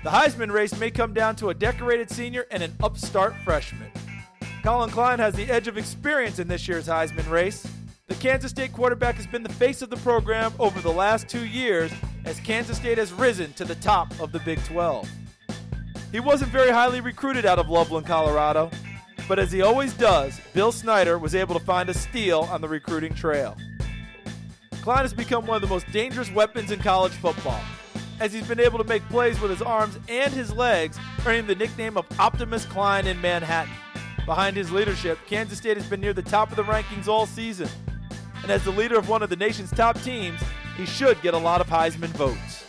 The Heisman race may come down to a decorated senior and an upstart freshman. Collin Klein has the edge of experience in this year's Heisman race. The Kansas State quarterback has been the face of the program over the last 2 years as Kansas State has risen to the top of the Big 12. He wasn't very highly recruited out of Loveland, Colorado, but as he always does, Bill Snyder was able to find a steal on the recruiting trail. Klein has become one of the most dangerous weapons in college football, as he's been able to make plays with his arms and his legs, earning the nickname of Optimus Klein in Manhattan. Behind his leadership, Kansas State has been near the top of the rankings all season. And as the leader of one of the nation's top teams, he should get a lot of Heisman votes.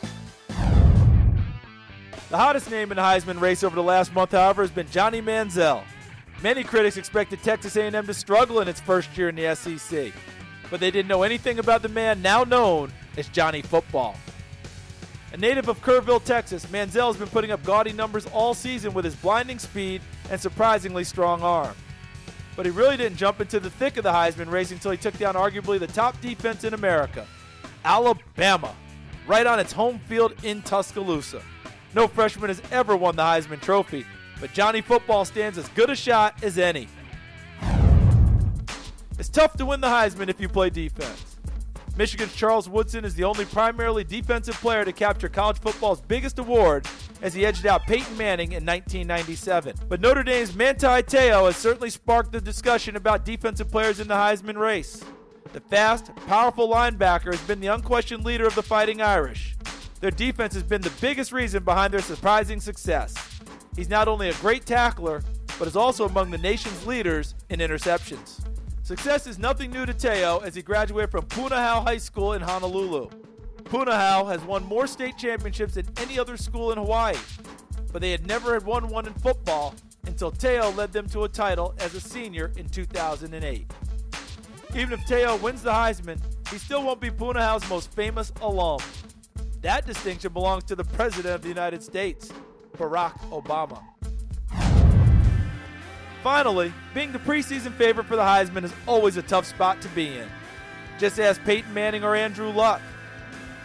The hottest name in the Heisman race over the last month, however, has been Johnny Manziel. Many critics expected Texas A&M to struggle in its first year in the SEC, but they didn't know anything about the man now known as Johnny Football. A native of Kerrville, Texas, Manziel has been putting up gaudy numbers all season with his blinding speed and surprisingly strong arm. But he really didn't jump into the thick of the Heisman race until he took down arguably the top defense in America, Alabama, right on its home field in Tuscaloosa. No freshman has ever won the Heisman Trophy, but Johnny Football stands as good a shot as any. It's tough to win the Heisman if you play defense. Michigan's Charles Woodson is the only primarily defensive player to capture college football's biggest award as he edged out Peyton Manning in 1997. But Notre Dame's Manti Teo has certainly sparked the discussion about defensive players in the Heisman race. The fast, powerful linebacker has been the unquestioned leader of the Fighting Irish. Their defense has been the biggest reason behind their surprising success. He's not only a great tackler, but is also among the nation's leaders in interceptions. Success is nothing new to Teo as he graduated from Punahou High School in Honolulu. Punahou has won more state championships than any other school in Hawaii, but they had never won one in football until Teo led them to a title as a senior in 2008. Even if Teo wins the Heisman, he still won't be Punahou's most famous alum. That distinction belongs to the President of the United States, Barack Obama. Finally, being the preseason favorite for the Heisman is always a tough spot to be in. Just ask Peyton Manning or Andrew Luck.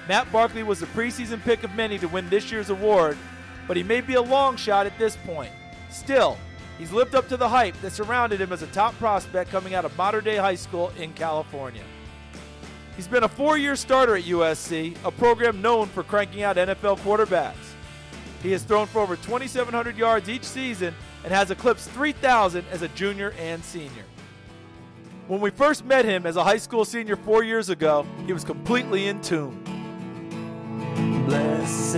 Matt Barkley was the preseason pick of many to win this year's award, but he may be a long shot at this point. Still, he's lived up to the hype that surrounded him as a top prospect coming out of modern-day high school in California. He's been a 4-year starter at USC, a program known for cranking out NFL quarterbacks. He has thrown for over 2,700 yards each season and has eclipsed 3,000 as a junior and senior. When we first met him as a high school senior 4 years ago, he was completely in tune. Blessed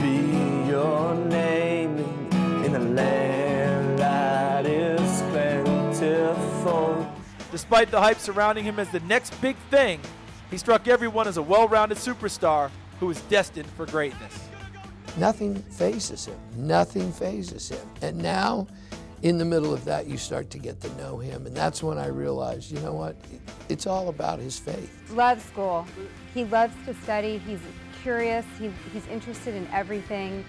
be your name in the land that is plentiful. Despite the hype surrounding him as the next big thing, he struck everyone as a well-rounded superstar who was destined for greatness. Nothing phases him. Nothing phases him. And now, in the middle of that, you start to get to know him. And that's when I realized, you know what? It's all about his faith. Loves school. He loves to study. He's curious. He's interested in everything.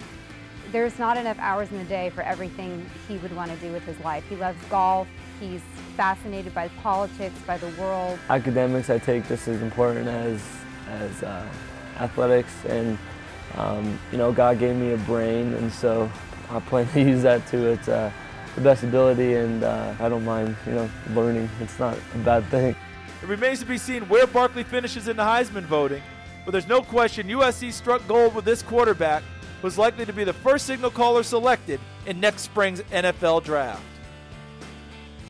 There's not enough hours in the day for everything he would want to do with his life. He loves golf. He's fascinated by politics, by the world. Academics I take just as important as athletics, and God gave me a brain, and so I plan to use that to its the best ability, and I don't mind, learning. It's not a bad thing. It remains to be seen where Barkley finishes in the Heisman voting, but there's no question USC struck gold with this quarterback, who's likely to be the first signal caller selected in next spring's NFL draft.